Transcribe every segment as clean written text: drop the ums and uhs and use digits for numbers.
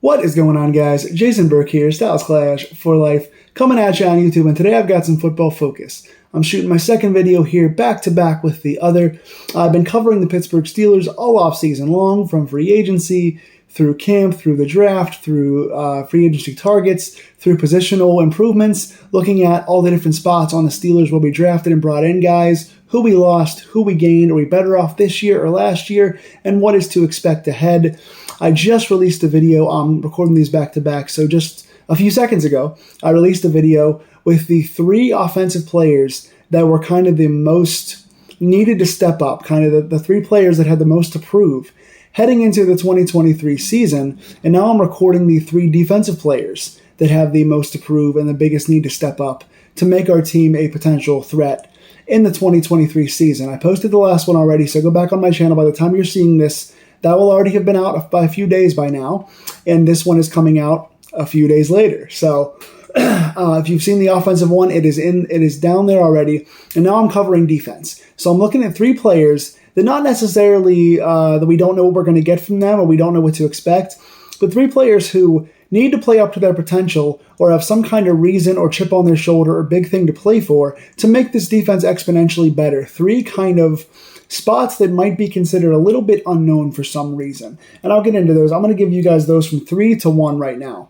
What is going on, guys? Jason Burke here, Styles Clash for Life, coming at you on YouTube, and today I've got some football focus. I'm shooting my second video here back to back with the other. I've been covering the Pittsburgh Steelers all off season long, from free agency, through camp, through the draft, through free agency targets, through positional improvements, looking at all the different spots on the Steelers where we drafted and brought in guys, who we lost, who we gained, are we better off this year or last year, and what is to expect ahead. I just released a video. I'm recording these back to back, so just a few seconds ago, I released a video with the three offensive players that were kind of the most needed to step up, kind of the three players that had the most to prove heading into the 2023 season. And now I'm recording the three defensive players that have the most to prove and the biggest need to step up to make our team a potential threat in the 2023 season. I posted the last one already, so go back on my channel. By the time you're seeing this, that will already have been out by a few days by now, and this one is coming out a few days later. So if you've seen the offensive one, it is down there already, and now I'm covering defense. So I'm looking at three players that not necessarily that we don't know what we're going to get from them or we don't know what to expect, but three players who need to play up to their potential or have some kind of reason or chip on their shoulder or big thing to play for to make this defense exponentially better. Three kind of spots that might be considered a little bit unknown for some reason. And I'll get into those. I'm going to give you guys those from 3 to 1 right now.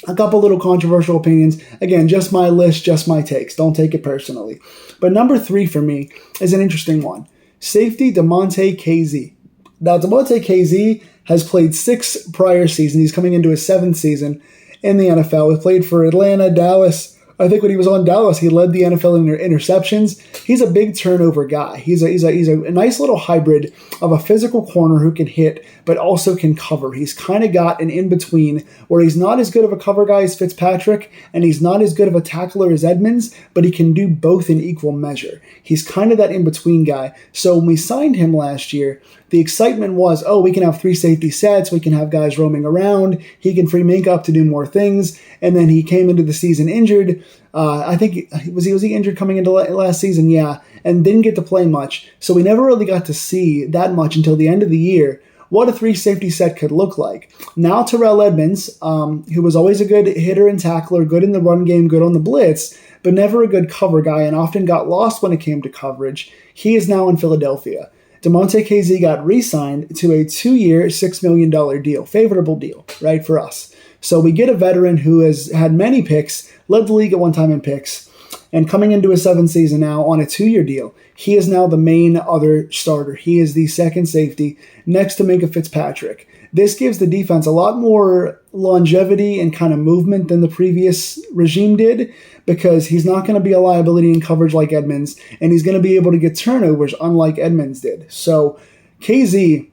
A couple little controversial opinions. Again, just my list, just my takes. Don't take it personally. But number 3 for me is an interesting one. Safety Damontae Kazee. Now, Damontae Kazee has played 6 prior seasons. He's coming into his 7th season in the NFL. He played for Atlanta, Dallas. I think when he was on Dallas, he led the NFL in interceptions. He's a big turnover guy. He's a nice little hybrid of a physical corner who can hit, but also can cover. He's kind of got an in-between where he's not as good of a cover guy as Fitzpatrick, and he's not as good of a tackler as Edmonds, but he can do both in equal measure. He's kind of that in-between guy. So when we signed him last year, the excitement was, oh, we can have 3 safety sets, we can have guys roaming around, he can free Minka up to do more things, and then he came into the season injured. I think, was he injured coming into last season? Yeah, and didn't get to play much. So we never really got to see that much until the end of the year what a 3 safety set could look like. Now Terrell Edmonds, who was always a good hitter and tackler, good in the run game, good on the blitz, but never a good cover guy and often got lost when it came to coverage, he is now in Philadelphia. Damontae Kazee got re-signed to a 2-year, $6 million deal. Favorable deal, right, for us. So we get a veteran who has had many picks, led the league at one time in picks, and coming into his 7th season now on a 2-year deal. He is now the main other starter. He is the second safety next to Minka Fitzpatrick. This gives the defense a lot more longevity and kind of movement than the previous regime did, because he's not going to be a liability in coverage like Edmonds, and he's going to be able to get turnovers unlike Edmonds did. So Kazee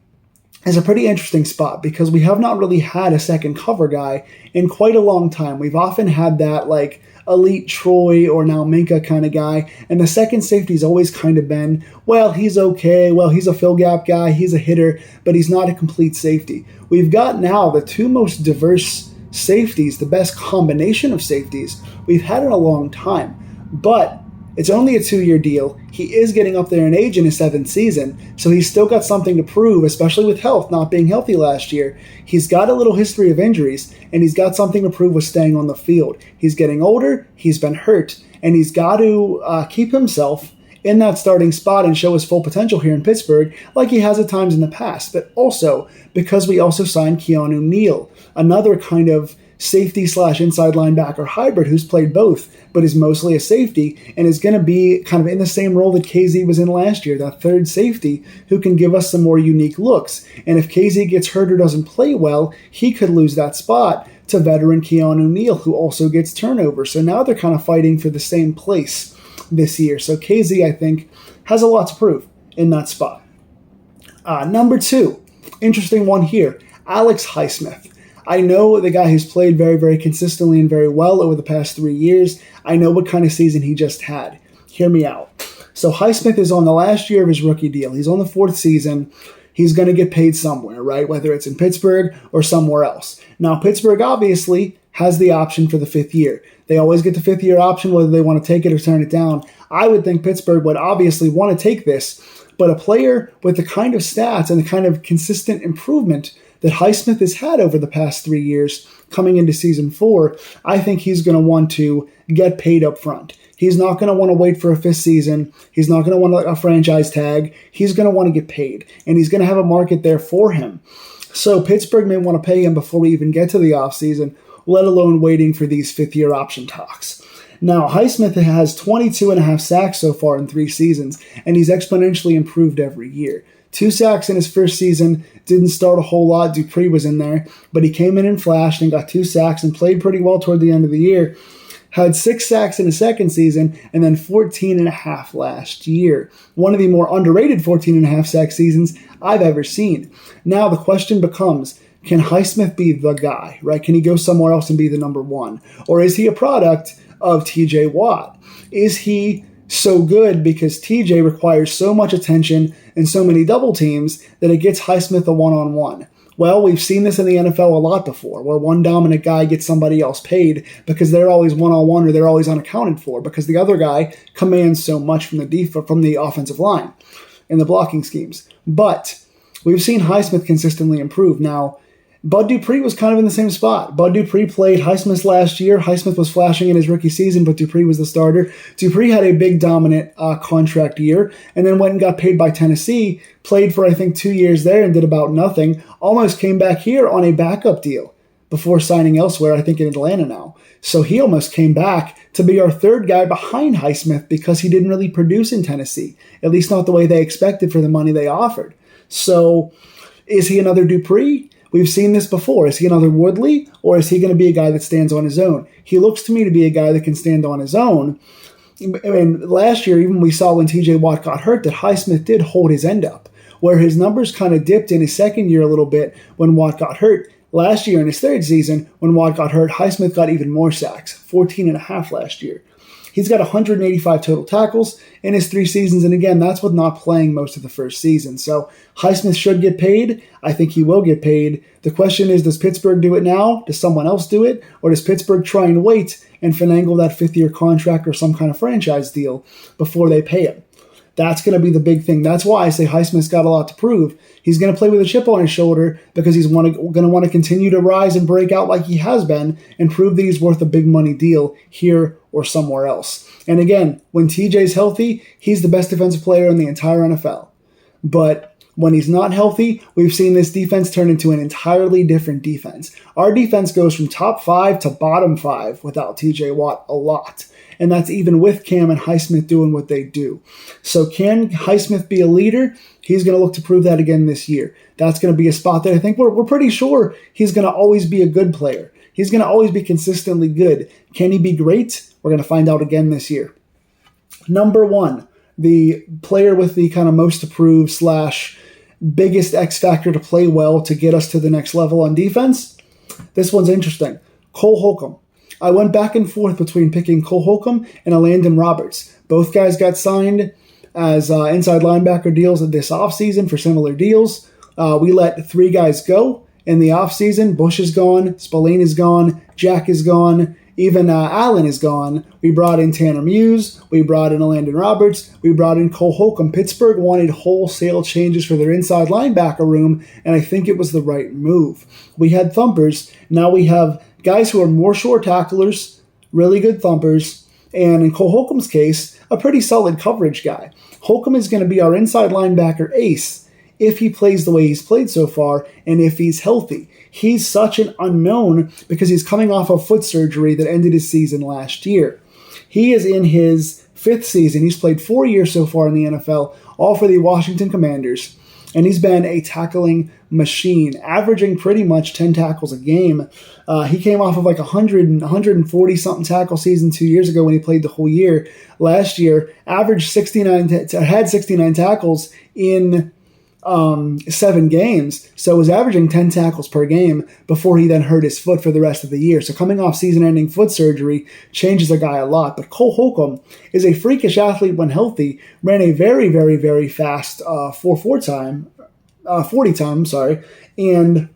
is a pretty interesting spot because we have not really had a second cover guy in quite a long time. We've often had that like elite Troy or now Minka kind of guy, and the second safety's always kind of been, well, he's okay, well, he's a fill gap guy, he's a hitter, but he's not a complete safety. We've got now the 2 most diverse safeties, the best combination of safeties we've had in a long time, but it's only a 2-year deal. He is getting up there in age in his 7th season, so he's still got something to prove, especially with health, not being healthy last year. He's got a little history of injuries, and he's got something to prove with staying on the field. He's getting older, he's been hurt, and he's got to keep himself in that starting spot and show his full potential here in Pittsburgh like he has at times in the past. But also, because we also signed Keanu Neal, another kind of safety slash inside linebacker hybrid who's played both, but is mostly a safety and is going to be kind of in the same role that Kazee was in last year, that third safety who can give us some more unique looks. And if Kazee gets hurt or doesn't play well, he could lose that spot to veteran Keanu Neal, who also gets turnovers. So now they're kind of fighting for the same place this year. So Kazee, I think, has a lot to prove in that spot. Number 2, interesting one here, Alex Highsmith. I know the guy who's played very, very consistently and very well over the past 3 years. I know what kind of season he just had. Hear me out. So Highsmith is on the last year of his rookie deal. He's on the 4th season. He's going to get paid somewhere, right? Whether it's in Pittsburgh or somewhere else. Now, Pittsburgh obviously has the option for the 5th year. They always get the 5th year option, whether they want to take it or turn it down. I would think Pittsburgh would obviously want to take this, but a player with the kind of stats and the kind of consistent improvement that Highsmith has had over the past 3 years coming into season 4, I think he's going to want to get paid up front. He's not going to want to wait for a 5th season. He's not going to want a franchise tag. He's going to want to get paid, and he's going to have a market there for him. So Pittsburgh may want to pay him before we even get to the offseason, let alone waiting for these 5th-year option talks. Now, Highsmith has 22.5 sacks so far in 3 seasons, and he's exponentially improved every year. 2 sacks in his first season, didn't start a whole lot. Dupree was in there, but he came in and flashed and got 2 sacks and played pretty well toward the end of the year. Had 6 sacks in his second season, and then 14.5 last year. One of the more underrated 14.5 sack seasons I've ever seen. Now the question becomes, can Highsmith be the guy, right? Can he go somewhere else and be the number 1? Or is he a product of TJ Watt? Is he so good because TJ requires so much attention and so many double teams that it gets Highsmith a one-on-one? Well, we've seen this in the NFL a lot before, where one dominant guy gets somebody else paid because they're always one-on-one or they're always unaccounted for because the other guy commands so much from the offensive line and the blocking schemes. But we've seen Highsmith consistently improve. Now, Bud Dupree was kind of in the same spot. Bud Dupree played Highsmith last year. Highsmith was flashing in his rookie season, but Dupree was the starter. Dupree had a big dominant contract year and then went and got paid by Tennessee, played for I think 2 years there and did about nothing, almost came back here on a backup deal before signing elsewhere, I think in Atlanta now. So he almost came back to be our 3rd guy behind Highsmith because he didn't really produce in Tennessee, at least not the way they expected for the money they offered. So is he another Dupree? We've seen this before. Is he another Woodley, or is he going to be a guy that stands on his own? He looks to me to be a guy that can stand on his own. And last year, even we saw when TJ Watt got hurt that Highsmith did hold his end up, where his numbers kind of dipped in his second year a little bit when Watt got hurt. Last year in his 3rd season, when Watt got hurt, Highsmith got even more sacks, 14.5 last year. He's got 185 total tackles in his 3 seasons, and again, that's with not playing most of the first season. So Highsmith should get paid. I think he will get paid. The question is, does Pittsburgh do it now? Does someone else do it? Or does Pittsburgh try and wait and finagle that 5th-year contract or some kind of franchise deal before they pay him? That's going to be the big thing. That's why I say Highsmith's got a lot to prove. He's going to play with a chip on his shoulder because he's going to want to continue to rise and break out like he has been and prove that he's worth a big money deal here or somewhere else. And again, when TJ's healthy, he's the best defensive player in the entire NFL. But when he's not healthy, we've seen this defense turn into an entirely different defense. Our defense goes from top 5 to bottom 5 without TJ Watt a lot. And that's even with Cam and Highsmith doing what they do. So can Highsmith be a leader? He's going to look to prove that again this year. That's going to be a spot that I think we're pretty sure he's going to always be a good player. He's going to always be consistently good. Can he be great? We're going to find out again this year. Number 1, the player with the kind of most to prove / biggest X factor to play well to get us to the next level on defense. This one's interesting. Cole Holcomb. I went back and forth between picking Cole Holcomb and Landon Roberts. Both guys got signed as inside linebacker deals this offseason for similar deals. We let 3 guys go in the offseason. Bush is gone. Spillane is gone. Jack is gone. Even Allen is gone. We brought in Tanner Muse. We brought in Landon Roberts. We brought in Cole Holcomb. Pittsburgh wanted wholesale changes for their inside linebacker room, and I think it was the right move. We had thumpers. Now we have guys who are more short tacklers, really good thumpers, and in Cole Holcomb's case, a pretty solid coverage guy. Holcomb is going to be our inside linebacker ace if he plays the way he's played so far and if he's healthy. He's such an unknown because he's coming off of foot surgery that ended his season last year. He is in his 5th season. He's played 4 years so far in the NFL, all for the Washington Commanders. And he's been a tackling machine, averaging pretty much 10 tackles a game. He came off of like 140-something tackle season 2 years ago when he played the whole year. Last year, had 69 tackles in 7 games, so was averaging 10 tackles per game before he then hurt his foot for the rest of the year. So coming off season-ending foot surgery changes a guy a lot. But Cole Holcomb is a freakish athlete when healthy, ran a very, very, very fast 40 time, and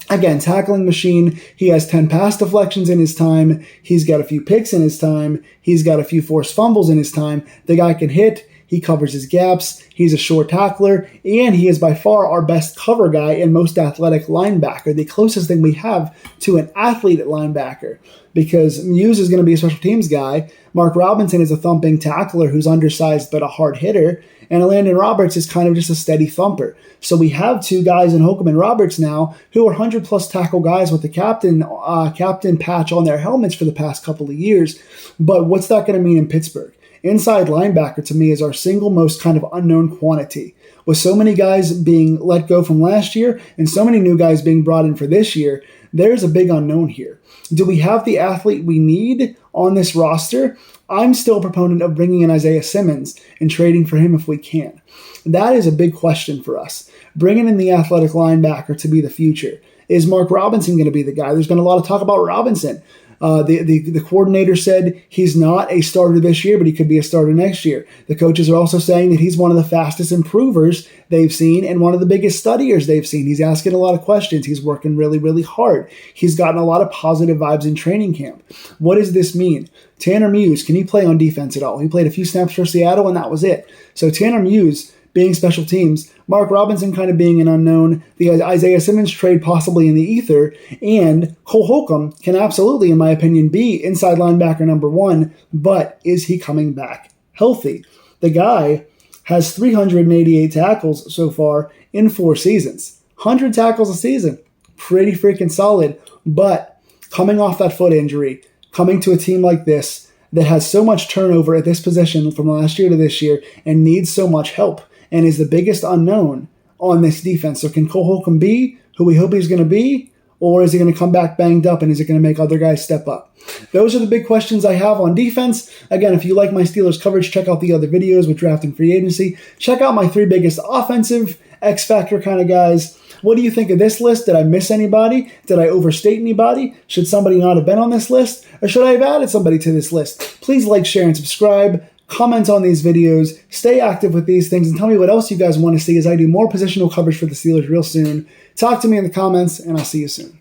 again, tackling machine. He has 10 pass deflections in his time. He's got a few picks in his time. He's got a few forced fumbles in his time. The guy can hit. He covers his gaps. He's a short tackler, and he is by far our best cover guy and most athletic linebacker, the closest thing we have to an athlete at linebacker, because Muse is going to be a special teams guy. Mark Robinson is a thumping tackler who's undersized but a hard hitter, and Landon Roberts is kind of just a steady thumper. So we have two guys in Holcomb and Roberts now who are 100-plus tackle guys with the captain patch on their helmets for the past couple of years. But what's that going to mean in Pittsburgh? Inside linebacker, to me, is our single most kind of unknown quantity. With so many guys being let go from last year and so many new guys being brought in for this year, there's a big unknown here. Do we have the athlete we need on this roster? I'm still a proponent of bringing in Isaiah Simmons and trading for him if we can. That is a big question for us. Bringing in the athletic linebacker to be the future. Is Mark Robinson going to be the guy? There's been a lot of talk about Robinson. The coordinator said he's not a starter this year, but he could be a starter next year. The coaches are also saying that he's one of the fastest improvers they've seen and one of the biggest studiers they've seen. He's asking a lot of questions. He's working really, really hard. He's gotten a lot of positive vibes in training camp. What does this mean? Tanner Muse, can he play on defense at all? He played a few snaps for Seattle, and that was it. So Tanner Muse being special teams, Mark Robinson kind of being an unknown, the Isaiah Simmons trade possibly in the ether, and Cole Holcomb can absolutely, in my opinion, be inside linebacker number one, but is he coming back healthy? The guy has 388 tackles so far in 4 seasons. 100 tackles a season. Pretty freaking solid, but coming off that foot injury, coming to a team like this that has so much turnover at this position from last year to this year and needs so much help, and is the biggest unknown on this defense. So can Cole Holcomb be who we hope he's going to be, or is he going to come back banged up, and is it going to make other guys step up? Those are the big questions I have on defense. Again, if you like my Steelers coverage, check out the other videos with draft and free agency. Check out my 3 biggest offensive X-Factor kind of guys. What do you think of this list? Did I miss anybody? Did I overstate anybody? Should somebody not have been on this list? Or should I have added somebody to this list? Please like, share, and subscribe. Comment on these videos, stay active with these things, and tell me what else you guys want to see as I do more positional coverage for the Steelers real soon. Talk to me in the comments, and I'll see you soon.